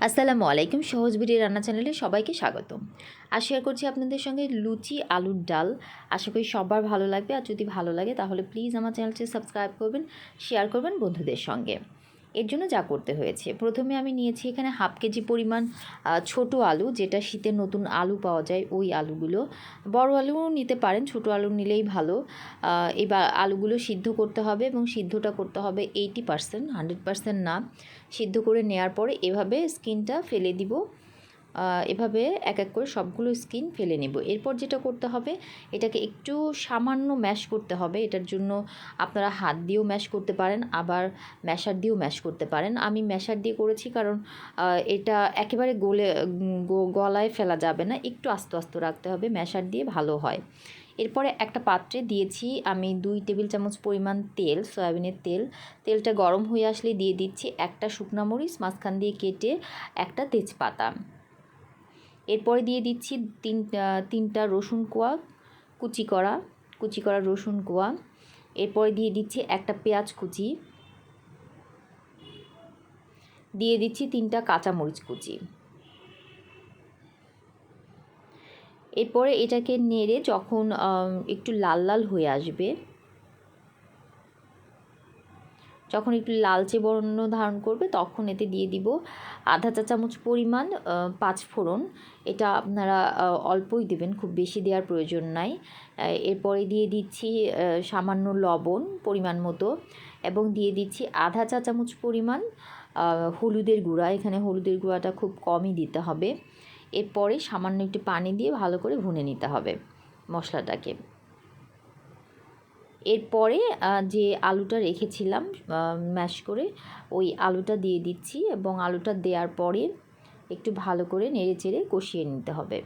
আসসালামু আলাইকুম। সহজ বিডি রান্না চ্যানেলে সবাইকে স্বাগতম। আর শেয়ার করছি আপনাদের সঙ্গে লুচি আলুর ডাল। আশা করি সবার ভালো লাগবে। আর যদি ভালো লাগে তাহলে প্লিজ আমার চ্যানেলটি সাবস্ক্রাইব করবেন, শেয়ার করবেন বন্ধুদের সঙ্গে। এর জন্য যা করতে হয়েছে, প্রথমে আমি নিয়েছি এখানে হাফ কেজি পরিমাণ ছোট আলু, যেটা শীতের নতুন আলু পাওয়া যায় ওই আলুগুলো। বড় আলুও নিতে পারেন, ছোট আলু নিলেই ভালো। এবার আলুগুলো সিদ্ধ করতে হবে এবং সিদ্ধটা করতে হবে 80%, 100% না। সিদ্ধ করে নেওয়ার পরে এভাবে স্কিনটা ফেলে দিব। এভাবে এক এক করে সবগুলো স্কিন ফেলে নেব। এরপর যেটা করতে হবে, এটাকে একটু সামান্য ম্যাশ করতে হবে। এটার জন্য আপনারা হাত দিয়েও ম্যাশ করতে পারেন, আবার ম্যাশার দিয়েও ম্যাশ করতে পারেন। আমি ম্যাশার দিয়ে করেছি কারণ এটা একেবারে গলায় ফেলা যাবে না, একটু আস্তে আস্তে রাখতে হবে, ম্যাশার দিয়ে ভালো হয়। এরপরে একটা পাত্রে দিয়েছি আমি 2 টেবিল চামচ পরিমাণ তেল, সয়াবিনের তেল। তেলটা গরম হয়ে আসলে দিয়ে দিচ্ছি একটা শুকনো মরিচ মাঝখান দিয়ে কেটে, একটা তেজপাতা। এরপরে দিয়ে দিচ্ছি তিনটা রসুন কোয়া, কুচি করা রসুন কোয়া। এরপরে দিয়ে দিচ্ছি একটা পেঁয়াজ কুচি, দিয়ে দিচ্ছি 3টা কাঁচামরিচ কুচি। এরপরে এটাকে নেড়ে যখন একটু লাল লাল হয়ে আসবে, যখন একটু লালচে বর্ণ ধারণ করবে, তখন এতে দিয়ে দিব আধা চা চামচ পরিমাণ 5 ফোড়ন। এটা আপনারা অল্পই দেবেন, খুব বেশি দেওয়ার প্রয়োজন নাই। এরপরে দিয়ে দিচ্ছি সামান্য লবণ পরিমাণ মতো, এবং দিয়ে দিচ্ছি আধা চা চামচ পরিমাণ হলুদের গুঁড়া। এখানে হলুদের গুঁড়াটা খুব কমই দিতে হবে। এরপরে সামান্য একটু পানি দিয়ে ভালো করে ভুনে নিতে হবে মশলাটাকে। এরপরে যে আলুটা রেখেছিলাম ম্যাশ করে, ওই আলুটা দিয়ে দিচ্ছি, এবং আলুটা দেওয়ার পরে একটু ভালো করে নেড়ে চেড়ে কষিয়ে নিতে হবে।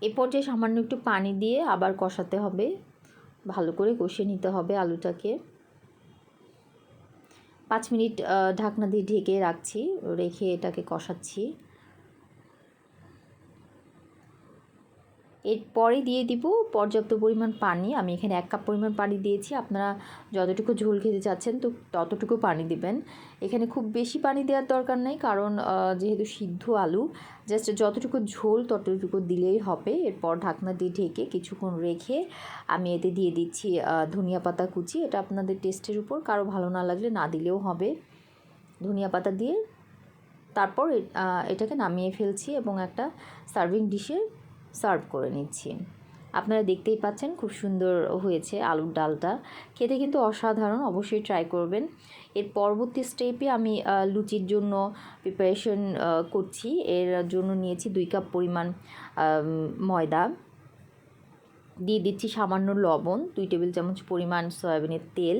এরপর যে সামান্য একটু পানি দিয়ে আবার কষাতে হবে, ভালো করে কষিয়ে নিতে হবে আলুটাকে। 5 মিনিট ঢাকনা দিয়ে ঢেকে রাখছি, রেখে এটাকে কষাচ্ছি। এরপরে দিয়ে দিব পর্যাপ্ত পরিমাণ পানি। আমি এখানে 1 কাপ পরিমাণ পানি দিয়েছি। আপনারা যতটুকু ঝোল খেতে চাচ্ছেন তো ততটুকু পানি দিবেন। এখানে খুব বেশি পানি দেওয়ার দরকার নেই, কারণ যেহেতু সিদ্ধ আলু, জাস্ট যতটুকু ঝোল ততটুকু দিলেই হবে। এরপর ঢাকনা দিয়ে ঢেকে কিছুক্ষণ রেখে আমি এতে দিয়ে দিচ্ছি ধনিয়া পাতা কুচি। এটা আপনাদের টেস্টের উপর, কারো ভালো না লাগলে না দিলেও হবে। ধনিয়া পাতা দিয়ে তারপর এটাকে নামিয়ে ফেলছি এবং একটা সার্ভিং ডিশে সার্ভ করে নিচ্ছি। আপনারা দেখতেই পাচ্ছেন খুব সুন্দর হয়েছে আলুর ডালটা, খেতে কিন্তু অসাধারণ, অবশ্যই ট্রাই করবেন। এর পরবর্তী স্টেপে আমি লুচির জন্য প্রিপারেশন করছি। এর জন্য নিয়েছি 2 কাপ পরিমাণ ময়দা, দিয়ে দিচ্ছি সামান্য লবণ, 2 টেবিল চামচ পরিমাণ সয়াবিনের তেল,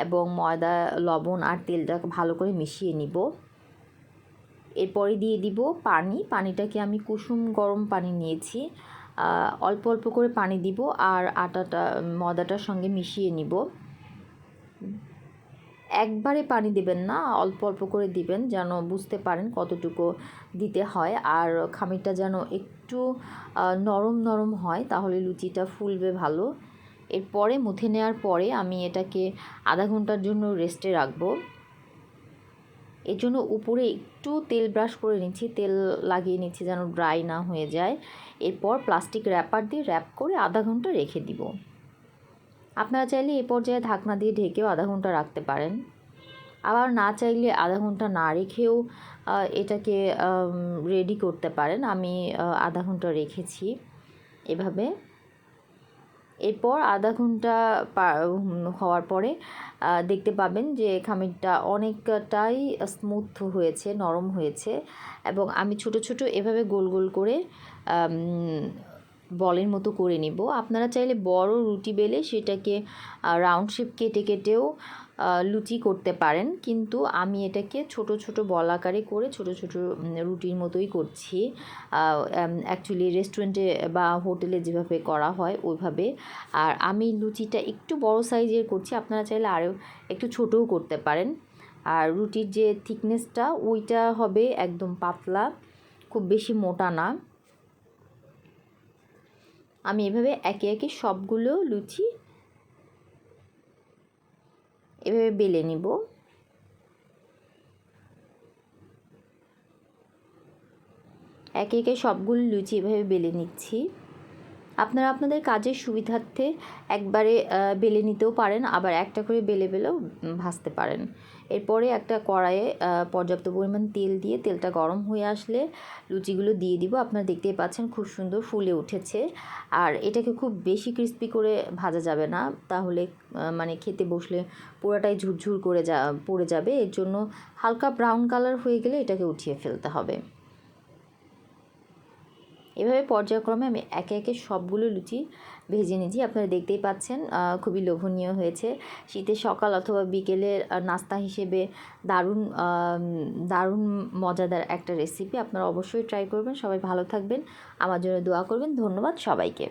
এবং ময়দা, লবণ আর তেলটা ভালো করে মিশিয়ে নিব। এরপরে দিয়ে দিব পানি। পানিটাকে আমি কুসুম গরম পানি নিয়েছি, অল্প অল্প করে পানি দিব আর ময়দাটার সঙ্গে মিশিয়ে নিব। একবারে পানি দিবেন না, অল্প অল্প করে দিবেন, যেন বুঝতে পারেন কতটুকু দিতে হয়। আর খামিরটা যেন একটু নরম নরম হয়, তাহলে লুচিটা ফুলবে ভালো। এরপরে মুথে নেওয়ার পরে আমি এটাকে আধা ঘন্টার জন্য রেস্টে রাখবো। এর জন্য উপরে একটু তেল ব্রাশ করে নিচ্ছি, তেল লাগিয়ে নিচ্ছি যেন ড্রাই না হয়ে যায়। এরপর প্লাস্টিক র্যাপার দিয়ে র্যাপ করে আধা ঘন্টা রেখে দিব। আপনারা চাইলে এ পর্যায়ে ঢাকনা দিয়ে ঢেকেও আধা ঘন্টা রাখতে পারেন, আবার না চাইলে আধা ঘন্টা না রেখেও এটাকে রেডি করতে পারেন। আমি আধা ঘন্টা রেখেছি এভাবে। এরপর আধা ঘন্টা হওয়ার পরে দেখতে পাবেন যে খামিরটা অনেকটাই স্মুথ হয়েছে, নরম হয়েছে, এবং আমি ছোট ছোট এভাবে গোল গোল করে বলের মতো করে নিব। আপনারা চাইলে বড় রুটি বেলে সেটাকে রাউন্ড শেপ কেটে কেটেও লুচি করতে পারেন, কিন্তু আমি এটাকে ছোট ছোট বল আকারে করে ছোট ছোট রুটির মতোই করছি। অ্যাকচুয়ালি রেস্টুরেন্টে বা হোটেলে যেভাবে করা হয় ওইভাবে। আর আমি লুচিটা একটু বড় সাইজের করছি, আপনারা চাইলে আরও একটু ছোটও করতে পারেন। আর রুটির যে থিকনেসটা ওইটা হবে একদম পাতলা, খুব বেশি মোটা না। আমি এভাবে একে একে সবগুলো লুচি এভাবে বেলে নিব। একে একে সবগুলো লুচি এভাবে বেলে নিচ্ছি। আপনারা আপনাদের কাজের সুবিধার্থে একবারে বেলে নিতেও পারেন, আবার একটা করে বেলে বেলেও ভাজতে পারেন। এরপরে একটা কড়াইয়ে পর্যাপ্ত পরিমাণ তেল দিয়ে তেলটা গরম হয়ে আসলে লুচিগুলো দিয়ে দিব। আপনারা দেখতেই পাচ্ছেন খুব সুন্দর ফুলে উঠেছে। আর এটাকে খুব বেশি ক্রিস্পি করে ভাজা যাবে না, তাহলে মানে খেতে বসলে পুরোটাই ঝুরঝুর করে পড়ে যাবে। এর জন্য হালকা ব্রাউন কালার হয়ে গেলে এটাকে উঠিয়ে ফেলতে হবে। এভাবে পর্যায়ক্রমে আমি একে একে সবগুলো লুচি ভেজে নিয়েছি। আপনারা দেখতেই পাচ্ছেন খুবই লোভনীয় হয়েছে। শীতের সকাল অথবা বিকেলের নাস্তা হিসেবে দারুণ দারুণ মজাদার একটা রেসিপি। আপনারা অবশ্যই ট্রাই করবেন। সবাই ভালো থাকবেন, আমার জন্য দোয়া করবেন। ধন্যবাদ সবাইকে।